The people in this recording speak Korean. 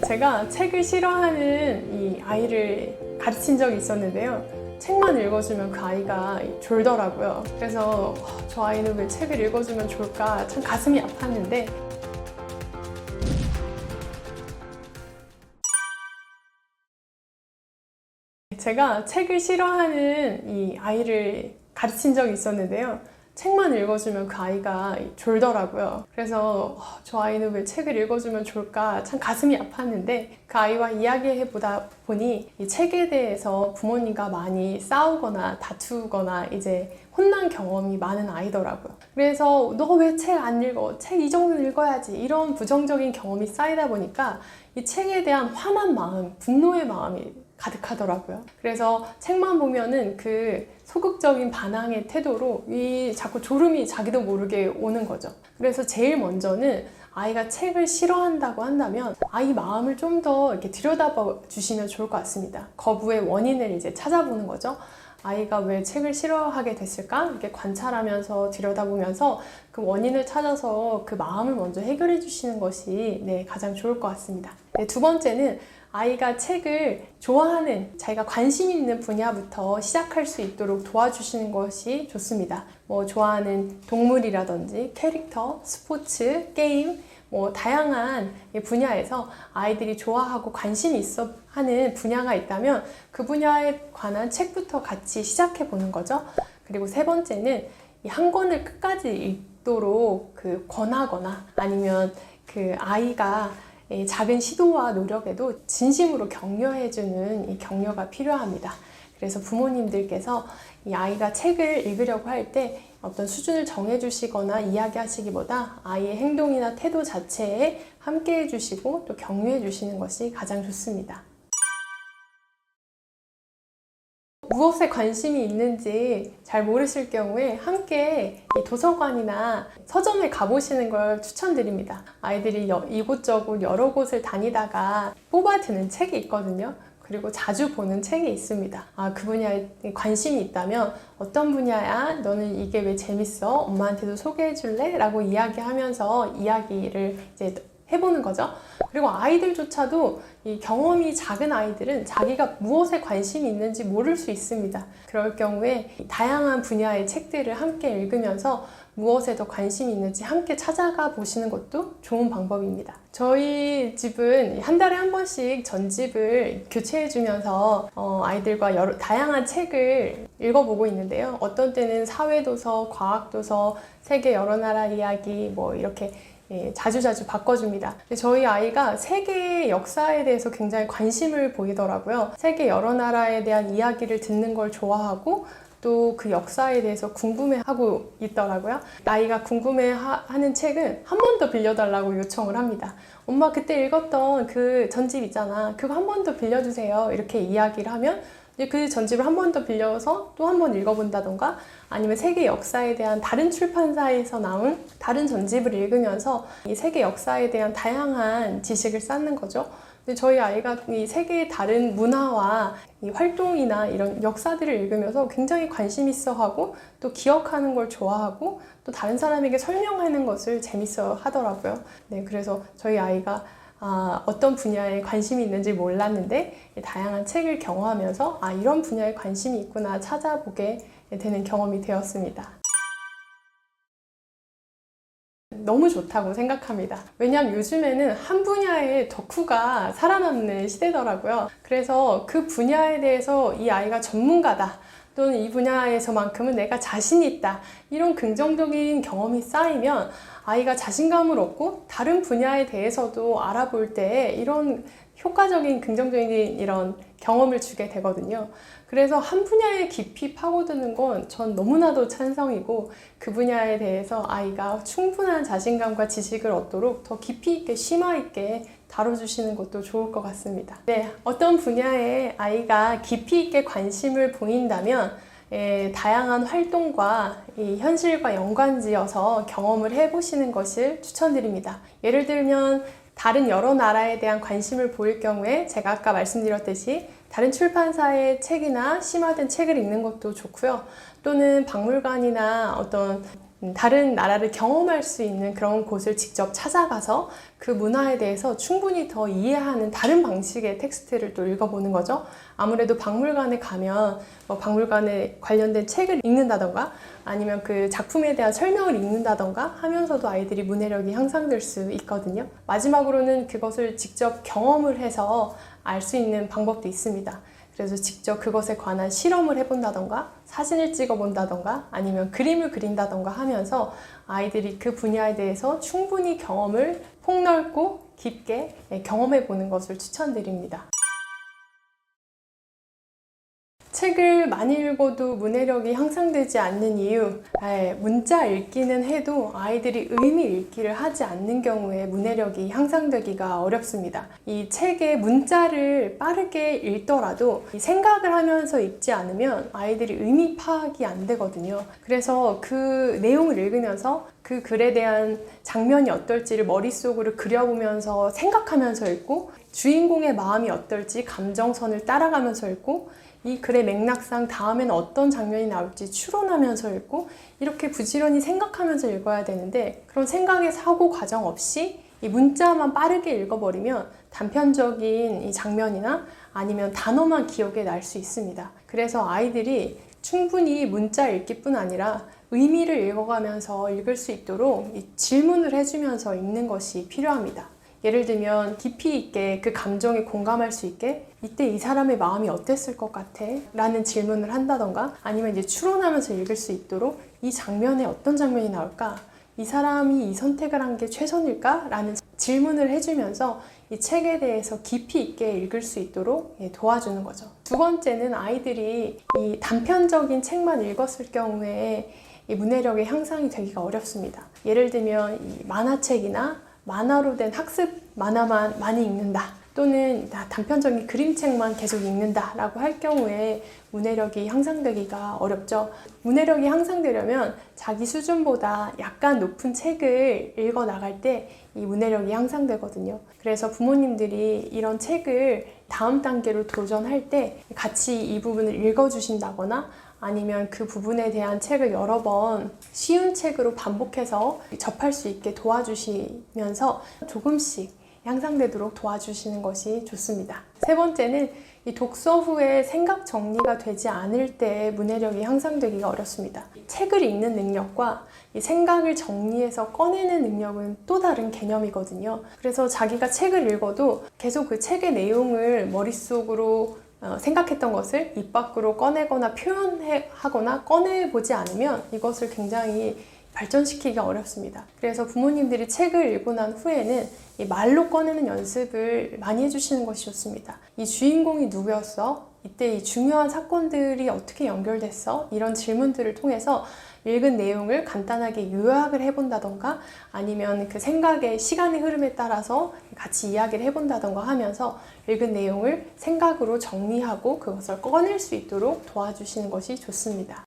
제가 책을 싫어하는 이 아이를 가르친 적이 있었는데요. 책만 읽어주면 그 아이가 졸더라고요. 그래서 저 아이는 왜 책을 읽어주면 졸까 참 가슴이 아팠는데, 제가 책을 싫어하는 이 아이를 가르친 적이 있었는데요. 책만 읽어주면 그 아이가 졸더라고요. 그래서 저 아이는 왜 책을 읽어주면 졸까 참 가슴이 아팠는데, 그 아이와 이야기해 보다 보니 이 책에 대해서 부모님과 많이 싸우거나 다투거나 이제 혼난 경험이 많은 아이더라고요. 그래서 너 왜 책 안 읽어? 책 이 정도는 읽어야지. 이런 부정적인 경험이 쌓이다 보니까 이 책에 대한 화난 마음, 분노의 마음이 가득하더라고요. 그래서 책만 보면은 그 소극적인 반항의 태도로 자꾸 졸음이 자기도 모르게 오는 거죠. 그래서 제일 먼저는 아이가 책을 싫어한다고 한다면 아이 마음을 좀 더 이렇게 들여다봐 주시면 좋을 것 같습니다. 거부의 원인을 이제 찾아보는 거죠. 아이가 왜 책을 싫어하게 됐을까? 이렇게 관찰하면서 들여다보면서 그 원인을 찾아서 그 마음을 먼저 해결해 주시는 것이 가장 좋을 것 같습니다. 두 번째는 아이가 책을 좋아하는, 자기가 관심 있는 분야부터 시작할 수 있도록 도와주시는 것이 좋습니다. 좋아하는 동물이라든지 캐릭터, 스포츠, 게임, 다양한 분야에서 아이들이 좋아하고 관심이 있어 하는 분야가 있다면 그 분야에 관한 책부터 같이 시작해 보는 거죠. 그리고 세 번째는 이 한 권을 끝까지 읽도록 권하거나 아니면 그 아이가 작은 시도와 노력에도 진심으로 격려해주는 이 격려가 필요합니다. 그래서 부모님들께서 이 아이가 책을 읽으려고 할 때 어떤 수준을 정해주시거나 이야기하시기보다 아이의 행동이나 태도 자체에 함께 해주시고 또 격려해 주시는 것이 가장 좋습니다. 무엇에 관심이 있는지 잘 모르실 경우에 함께 도서관이나 서점에 가보시는 걸 추천드립니다. 아이들이 이곳저곳 여러 곳을 다니다가 뽑아드는 책이 있거든요. 그리고 자주 보는 책이 있습니다. 그 분야에 관심이 있다면 어떤 분야야? 너는 이게 왜 재밌어? 엄마한테도 소개해 줄래? 라고 이야기하면서 이야기를 이제 해보는 거죠. 그리고 아이들조차도 이 경험이 작은 아이들은 자기가 무엇에 관심이 있는지 모를 수 있습니다. 그럴 경우에 다양한 분야의 책들을 함께 읽으면서 무엇에 더 관심이 있는지 함께 찾아가 보시는 것도 좋은 방법입니다. 저희 집은 한 달에 한 번씩 전집을 교체해 주면서 아이들과 다양한 책을 읽어보고 있는데요. 어떤 때는 사회도서, 과학도서, 세계 여러 나라 이야기 이렇게 자주자주 바꿔줍니다. 저희 아이가 세계의 역사에 대해서 굉장히 관심을 보이더라고요. 세계 여러 나라에 대한 이야기를 듣는 걸 좋아하고 또 그 역사에 대해서 궁금해하고 있더라고요. 아이가 궁금해하는 책은 한 번 더 빌려달라고 요청을 합니다. 엄마 그때 읽었던 그 전집 있잖아. 그거 한 번 더 빌려주세요. 이렇게 이야기를 하면 그 전집을 한 번 더 빌려서 또 한 번 읽어본다던가 아니면 세계 역사에 대한 다른 출판사에서 나온 다른 전집을 읽으면서 이 세계 역사에 대한 다양한 지식을 쌓는 거죠. 근데 저희 아이가 이 세계의 다른 문화와 이 활동이나 이런 역사들을 읽으면서 굉장히 관심 있어 하고 또 기억하는 걸 좋아하고 또 다른 사람에게 설명하는 것을 재밌어 하더라고요. 그래서 저희 아이가 어떤 분야에 관심이 있는지 몰랐는데 다양한 책을 경험하면서 이런 분야에 관심이 있구나 찾아보게 되는 경험이 되었습니다. 너무 좋다고 생각합니다. 왜냐하면 요즘에는 한 분야의 덕후가 살아남는 시대더라고요. 그래서 그 분야에 대해서 이 아이가 전문가다 또는 이 분야에서만큼은 내가 자신이 있다 이런 긍정적인 경험이 쌓이면 아이가 자신감을 얻고 다른 분야에 대해서도 알아볼 때 이런 효과적인 긍정적인 이런 경험을 주게 되거든요. 그래서 한 분야에 깊이 파고드는 건 전 너무나도 찬성이고 그 분야에 대해서 아이가 충분한 자신감과 지식을 얻도록 더 깊이 있게 심화 있게 다뤄주시는 것도 좋을 것 같습니다. 어떤 분야에 아이가 깊이 있게 관심을 보인다면 다양한 활동과 이 현실과 연관지어서 경험을 해보시는 것을 추천드립니다. 예를 들면 다른 여러 나라에 대한 관심을 보일 경우에 제가 아까 말씀드렸듯이 다른 출판사의 책이나 심화된 책을 읽는 것도 좋고요. 또는 박물관이나 어떤 다른 나라를 경험할 수 있는 그런 곳을 직접 찾아가서 그 문화에 대해서 충분히 더 이해하는 다른 방식의 텍스트를 또 읽어보는 거죠. 아무래도 박물관에 가면 박물관에 관련된 책을 읽는다던가 아니면 그 작품에 대한 설명을 읽는다던가 하면서도 아이들이 문해력이 향상될 수 있거든요. 마지막으로는 그것을 직접 경험을 해서 알 수 있는 방법도 있습니다. 그래서 직접 그것에 관한 실험을 해본다던가 사진을 찍어본다던가 아니면 그림을 그린다던가 하면서 아이들이 그 분야에 대해서 충분히 경험을 폭넓고 깊게 경험해보는 것을 추천드립니다. 책을 많이 읽어도 문해력이 향상되지 않는 이유, 문자 읽기는 해도 아이들이 의미 읽기를 하지 않는 경우에 문해력이 향상되기가 어렵습니다. 이 책의 문자를 빠르게 읽더라도 생각을 하면서 읽지 않으면 아이들이 의미 파악이 안 되거든요. 그래서 그 내용을 읽으면서 그 글에 대한 장면이 어떨지를 머릿속으로 그려보면서 생각하면서 읽고 주인공의 마음이 어떨지 감정선을 따라가면서 읽고 이 글의 맥락상 다음에는 어떤 장면이 나올지 추론하면서 읽고 이렇게 부지런히 생각하면서 읽어야 되는데 그런 생각의 사고 과정 없이 이 문자만 빠르게 읽어버리면 단편적인 이 장면이나 아니면 단어만 기억에 날 수 있습니다. 그래서 아이들이 충분히 문자 읽기뿐 아니라 의미를 읽어가면서 읽을 수 있도록 이 질문을 해주면서 읽는 것이 필요합니다. 예를 들면 깊이 있게 그 감정에 공감할 수 있게 이때 이 사람의 마음이 어땠을 것 같아? 라는 질문을 한다던가 아니면 이제 추론하면서 읽을 수 있도록 이 장면에 어떤 장면이 나올까? 이 사람이 이 선택을 한 게 최선일까? 라는 질문을 해주면서 이 책에 대해서 깊이 있게 읽을 수 있도록 도와주는 거죠. 두 번째는 아이들이 이 단편적인 책만 읽었을 경우에 이 문해력의 향상이 되기가 어렵습니다. 예를 들면 이 만화책이나 만화로 된 학습 만화만 많이 읽는다 또는 단편적인 그림책만 계속 읽는다 라고 할 경우에 문해력이 향상되기가 어렵죠. 문해력이 향상되려면 자기 수준보다 약간 높은 책을 읽어 나갈 때 이 문해력이 향상되거든요. 그래서 부모님들이 이런 책을 다음 단계로 도전할 때 같이 이 부분을 읽어주신다거나 아니면 그 부분에 대한 책을 여러 번 쉬운 책으로 반복해서 접할 수 있게 도와주시면서 조금씩 향상되도록 도와주시는 것이 좋습니다. 세 번째는 이 독서 후에 생각 정리가 되지 않을 때 문해력이 향상되기가 어렵습니다. 책을 읽는 능력과 이 생각을 정리해서 꺼내는 능력은 또 다른 개념이거든요. 그래서 자기가 책을 읽어도 계속 그 책의 내용을 머릿속으로 생각했던 것을 입 밖으로 꺼내거나 표현하거나 꺼내보지 않으면 이것을 굉장히 발전시키기가 어렵습니다. 그래서 부모님들이 책을 읽고 난 후에는 이 말로 꺼내는 연습을 많이 해주시는 것이 좋습니다. 이 주인공이 누구였어? 이때 이 중요한 사건들이 어떻게 연결됐어? 이런 질문들을 통해서 읽은 내용을 간단하게 요약을 해본다던가 아니면 그 생각의 시간의 흐름에 따라서 같이 이야기를 해본다던가 하면서 읽은 내용을 생각으로 정리하고 그것을 꺼낼 수 있도록 도와주시는 것이 좋습니다.